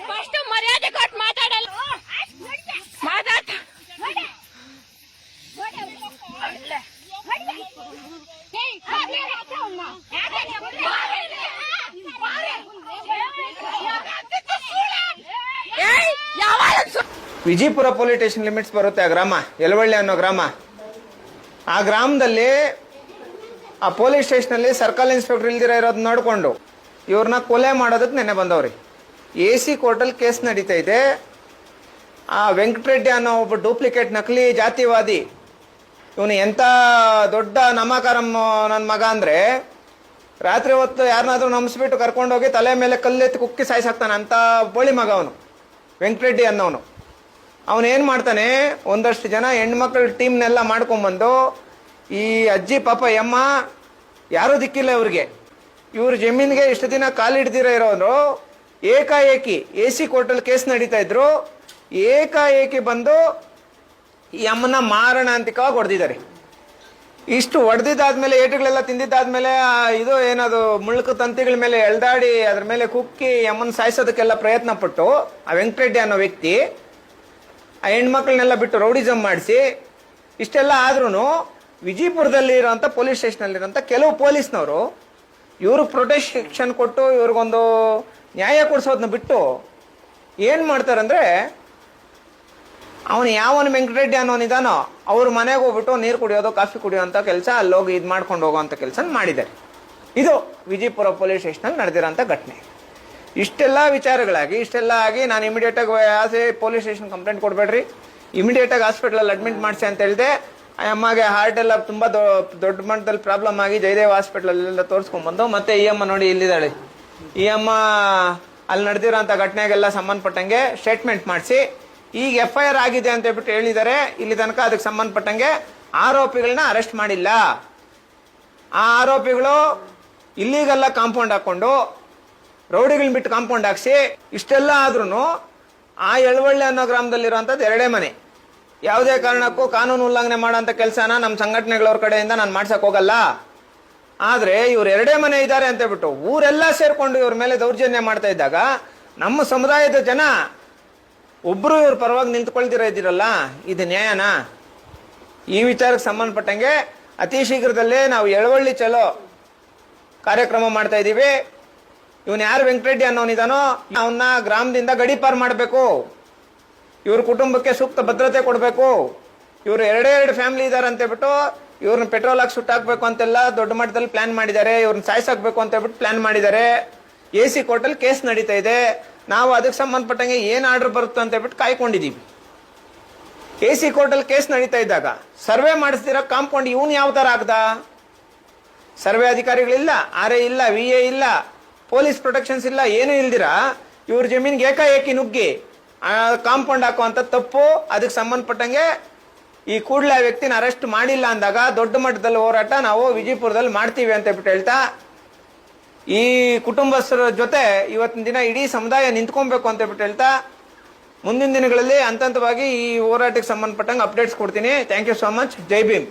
First ಮರ್ಯಾದೆ ಕೊಟ್ಟು ಮಾತಾಡಲ್ಲ ಮಾತಾಡ ವಿಜಯಪುರ ಪೊಲೀಸ್ ಸ್ಟೇಷನ್ ಲಿಮಿಟ್ಸ್ ಬರುತ್ತೆ ಆ ಗ್ರಾಮ, ಯಲವಳ್ಳಿ ಅನ್ನೋ ಗ್ರಾಮ. ಆ ಗ್ರಾಮದಲ್ಲಿ ಆ ಪೊಲೀಸ್ ಸ್ಟೇಷನಲ್ಲಿ ಸರ್ಕಲ್ ಇನ್ಸ್ಪೆಕ್ಟರ್ ಇಲ್ದಿರ ಇರೋದನ್ನ ನೋಡಿಕೊಂಡು ಇವ್ರನ್ನ ಕೊಲೆ ಮಾಡೋದಕ್ಕೆ ನೆನ್ನೆ ಬಂದವ್ರಿ. AC ಕೋರ್ಟಲ್ಲಿ ಕೇಸ್ ನಡೀತಾ ಇದೆ. ಆ ವೆಂಕಟರೆಡ್ಡಿ ಅನ್ನೋ ಒಬ್ಬ ಡೂಪ್ಲಿಕೇಟ್ ನಕಲಿ ಜಾತಿವಾದಿ, ಇವನು ಎಂಥ ದೊಡ್ಡ ನಮಕಾರಂ ನನ್ನ ಮಗ ಅಂದರೆ, ರಾತ್ರಿ ಹೊತ್ತು ಯಾರನ್ನಾದ್ರೂ ನಂಬಿಸ್ಬಿಟ್ಟು ಕರ್ಕೊಂಡೋಗಿ ತಲೆ ಮೇಲೆ ಕಲ್ಲೆತ್ತಿ ಕುಕ್ಕಿ ಸಾಯಿಸಾಕ್ತಾನೆ ಅಂತ ಬೋಳಿ ಮಗ ಅವನು ವೆಂಕಟರೆಡ್ಡಿ ಅನ್ನೋನು. ಅವನೇನು ಮಾಡ್ತಾನೆ, ಒಂದಷ್ಟು ಜನ ಹೆಣ್ಮಕ್ಳ ಟೀಮ್ನೆಲ್ಲ ಮಾಡ್ಕೊಂಬಂದು ಈ ಅಜ್ಜಿ ಪಾಪ ಯಮ್ಮ ಯಾರೂ ದಿಕ್ಕಿಲ್ಲ ಇವ್ರಿಗೆ, ಇವ್ರ ಜಮೀನಿಗೆ ಇಷ್ಟು ದಿನ ಕಾಲಿಡ್ದಿರ ಇರೋರು ಏಕಾಏಕಿ AC ಕೋರ್ಟಲ್ಲಿ ಕೇಸ್ ನಡೀತಾ ಇದ್ರು, ಏಕಾಏಕಿ ಬಂದು ಈ ಅಮ್ಮನ ಮಾರಣಾಂತಿಕವಾಗಿ ಹೊಡೆದಿದ್ದಾರೆ. ಇಷ್ಟು ಹೊಡೆದಿದ್ದಾದ್ಮೇಲೆ, ಏಟುಗಳೆಲ್ಲ ತಿಂದಿದ್ದಾದ್ಮೇಲೆ ಇದು ಏನದು ಮುಳ್ಕು ತಂತಿಗಳ ಮೇಲೆ ಎಳ್ದಾಡಿ ಅದ್ರ ಮೇಲೆ ಕುಕ್ಕಿ ಅಮ್ಮನ ಸಾಯಿಸೋದಕ್ಕೆಲ್ಲ ಪ್ರಯತ್ನ ಪಟ್ಟು ಆ ವೆಂಕಟರೆಡ್ಡಿ ಅನ್ನೋ ವ್ಯಕ್ತಿ ಆ ಹೆಣ್ಮಕ್ಳನ್ನೆಲ್ಲ ಬಿಟ್ಟು ರೌಡಿಸಮ್ ಮಾಡಿಸಿ, ಇಷ್ಟೆಲ್ಲ ಆದ್ರೂ ವಿಜಯಪುರದಲ್ಲಿ ಇರೋಂಥ ಪೊಲೀಸ್ ಸ್ಟೇಷನಲ್ಲಿರೋಂಥ ಕೆಲವು ಪೊಲೀಸ್ನವರು ಇವ್ರಿಗೆ ಪ್ರೊಟೆಕ್ಷನ್ ಕೊಟ್ಟು ಇವ್ರಿಗೊಂದು ನ್ಯಾಯ ಕೊಡಿಸೋದನ್ನ ಬಿಟ್ಟು ಏನು ಮಾಡ್ತಾರಂದ್ರೆ, ಅವನು ಯಾವನು ವೆಂಕಟರೆಡ್ಡಿ ಅನ್ನೋನಿದಾನೋ ಅವ್ರ ಮನೆಗೆ ಹೋಗ್ಬಿಟ್ಟು ನೀರು ಕುಡಿಯೋದು, ಕಾಫಿ ಕುಡಿಯೋಂಥ ಕೆಲಸ, ಅಲ್ಲೋಗಿ ಇದು ಮಾಡ್ಕೊಂಡು ಹೋಗೋವಂಥ ಕೆಲಸ ಮಾಡಿದ್ದಾರೆ. ಇದು ವಿಜಯಪುರ ಪೊಲೀಸ್ ಸ್ಟೇಷನಲ್ಲಿ ನಡೆದಿರೋಂಥ ಘಟನೆ. ಇಷ್ಟೆಲ್ಲ ವಿಚಾರಗಳಾಗಿ ಇಷ್ಟೆಲ್ಲ ಆಗಿ ನಾನು ಇಮಿಡಿಯೇಟಾಗಿ ಆಸೆ ಪೊಲೀಸ್ ಸ್ಟೇಷನ್ ಕಂಪ್ಲೇಂಟ್ ಕೊಡಬೇಡ್ರಿ, ಇಮಿಡಿಯೇಟಾಗಿ ಹಾಸ್ಪಿಟಲಲ್ಲಿ ಅಡ್ಮಿಟ್ ಮಾಡಿಸಿ ಅಂತ ಹೇಳಿದೆ. ಆ ಅಮ್ಮಗೆ ಹಾರ್ಟ್ ಎಲ್ಲ ತುಂಬ ದೊಡ್ಡ ಮಟ್ಟದಲ್ಲಿ ಪ್ರಾಬ್ಲಮ್ ಆಗಿ ಜಯದೇವ್ ಹಾಸ್ಪಿಟಲಲ್ಲೆಲ್ಲ ತೋರಿಸ್ಕೊಂಡ್ಬಂದು ಮತ್ತೆ ಈ ಅಮ್ಮ ನೋಡಿ ಇಲ್ಲಿದ್ದಾಳೆ, ಈ ಅಮ್ಮ ಅಲ್ಲಿ ನಡೆದಿರೋಂಥ ಘಟನೆಗೆಲ್ಲ ಸಂಬಂಧಪಟ್ಟಂಗೆ ಸ್ಟೇಟ್ಮೆಂಟ್ ಮಾಡಿಸಿ ಈಗ FIR ಆಗಿದೆ ಅಂತ ಹೇಳ್ಬಿಟ್ಟು ಹೇಳಿದ್ದಾರೆ. ಇಲ್ಲಿ ತನಕ ಅದಕ್ಕೆ ಸಂಬಂಧಪಟ್ಟಂಗೆ ಆರೋಪಿಗಳನ್ನ ಅರೆಸ್ಟ್ ಮಾಡಿಲ್ಲ. ಆ ಆರೋಪಿಗಳು ಇಲ್ಲಿಗೆಲ್ಲ ಕಾಂಪೌಂಡ್ ಹಾಕೊಂಡು ರೌಡಿಗಳನ್ನ ಬಿಟ್ಟು ಕಾಂಪೌಂಡ್ ಹಾಕ್ಸಿ ಇಷ್ಟೆಲ್ಲ ಆದ್ರೂ ಆ ಯಳವಳ್ಳಿ ಅನ್ನೋ ಗ್ರಾಮದಲ್ಲಿರುವಂಥದ್ದು 2 ಮನೆ. ಯಾವುದೇ ಕಾರಣಕ್ಕೂ ಕಾನೂನು ಉಲ್ಲಂಘನೆ ಮಾಡೋಂಥ ಕೆಲಸನ ನಮ್ಮ ಸಂಘಟನೆಗಳವ್ರ ಕಡೆಯಿಂದ ನಾನು ಮಾಡ್ಸಕ್ ಹೋಗಲ್ಲ. ಆದ್ರೆ ಇವ್ರು 2 ಮನೆ ಇದ್ದಾರೆ ಅಂತ ಹೇಳ್ಬಿಟ್ಟು ಊರೆಲ್ಲ ಸೇರ್ಕೊಂಡು ಇವ್ರ ಮೇಲೆ ದೌರ್ಜನ್ಯ ಮಾಡ್ತಾ ಇದ್ದಾಗ ನಮ್ಮ ಸಮುದಾಯದ ಜನ ಒಬ್ರು ಇವ್ರ ಪರವಾಗಿ ನಿಂತ್ಕೊಳ್ತಿರ ಇದ್ದೀರಲ್ಲ, ಇದು ನ್ಯಾಯನಾ? ಈ ವಿಚಾರಕ್ಕೆ ಸಂಬಂಧಪಟ್ಟಂಗೆ ಅತಿ ಶೀಘ್ರದಲ್ಲೇ ನಾವು ಯಳವಳ್ಳಿ ಚಲೋ ಕಾರ್ಯಕ್ರಮ ಮಾಡ್ತಾ ಇದ್ದೀವಿ. ಇವನು ಯಾರು ವೆಂಕಟರೆಡ್ಡಿ ಅನ್ನೋನಿದಾನೋ ಅವನ್ನ ಗ್ರಾಮದಿಂದ ಗಡೀಪಾರು ಮಾಡಬೇಕು, ಇವ್ರ ಕುಟುಂಬಕ್ಕೆ ಸೂಕ್ತ ಭದ್ರತೆ ಕೊಡಬೇಕು. ಇವರು 2 ಫ್ಯಾಮಿಲಿ ಇದ್ದಾರೆ ಅಂತ ಹೇಳ್ಬಿಟ್ಟು ಇವ್ರನ್ನ ಪೆಟ್ರೋಲ್ ಹಾಕಿ ಸುಟ್ಟಾಕ್ಬೇಕು ಅಂತೆಲ್ಲ ದೊಡ್ಡ ಮಟ್ಟದಲ್ಲಿ ಪ್ಲಾನ್ ಮಾಡಿದ್ದಾರೆ. ಇವ್ರನ್ನ ಸಾಯಿಸಾಕ್ಬೇಕು ಅಂತ ಹೇಳ್ಬಿಟ್ಟು ಪ್ಲಾನ್ ಮಾಡಿದ್ದಾರೆ. AC ಕೋರ್ಟಲ್ಲಿ ಕೇಸ್ ನಡೀತಾ ಇದೆ. ನಾವು ಅದಕ್ಕೆ ಸಂಬಂಧಪಟ್ಟಂಗೆ ಏನು ಆರ್ಡರ್ ಬರುತ್ತೆ ಅಂತ ಹೇಳ್ಬಿಟ್ಟು ಕಾಯ್ಕೊಂಡಿದ್ದೀವಿ. AC ಕೋರ್ಟಲ್ಲಿ ಕೇಸ್ ನಡೀತಾ ಇದ್ದಾಗ ಸರ್ವೆ ಮಾಡಿಸ್ದಿರ ಕಾಂಪೌಂಡ್ ಇವನು ಯಾವ ತರ ಆಗ್ದ? ಸರ್ವೆ ಅಧಿಕಾರಿಗಳಿಲ್ಲ, RA ಇಲ್ಲ, VA ಇಲ್ಲ, ಪೊಲೀಸ್ ಪ್ರೊಟೆಕ್ಷನ್ಸ್ ಇಲ್ಲ, ಏನೂ ಇಲ್ದಿರ ಇವ್ರ ಜಮೀನ್ಗೆ ಏಕಾಏಕಿ ನುಗ್ಗಿ ಕಾಂಪೌಂಡ್ ಹಾಕುವಂತ ತಪ್ಪು. ಅದಕ್ಕೆ ಸಂಬಂಧಪಟ್ಟಂಗೆ ಈ ಕೂಡಲೇ ಆ ವ್ಯಕ್ತಿನ ಅರೆಸ್ಟ್ ಮಾಡಿಲ್ಲ ಅಂದಾಗ ದೊಡ್ಡ ಮಟ್ಟದಲ್ಲಿ ಹೋರಾಟ ನಾವು ವಿಜಯಪುರದಲ್ಲಿ ಮಾಡ್ತೀವಿ ಅಂತ ಹೇಳ್ಬಿಟ್ಟು ಹೇಳ್ತಾ, ಈ ಕುಟುಂಬಸ್ಥರ ಜೊತೆ ಇವತ್ತಿನ ದಿನ ಇಡೀ ಸಮುದಾಯ ನಿಂತ್ಕೊಬೇಕು ಅಂತ ಹೇಳ್ಬಿಟ್ಟು ಹೇಳ್ತಾ, ಮುಂದಿನ ದಿನಗಳಲ್ಲಿ ಹಂತ ಹಂತವಾಗಿ ಈ ಹೋರಾಟಕ್ಕೆ ಸಂಬಂಧಪಟ್ಟಂಗೆ ಅಪ್ಡೇಟ್ಸ್ ಕೊಡ್ತೀನಿ. Thank you so much. ಜೈ ಭೀಮ್.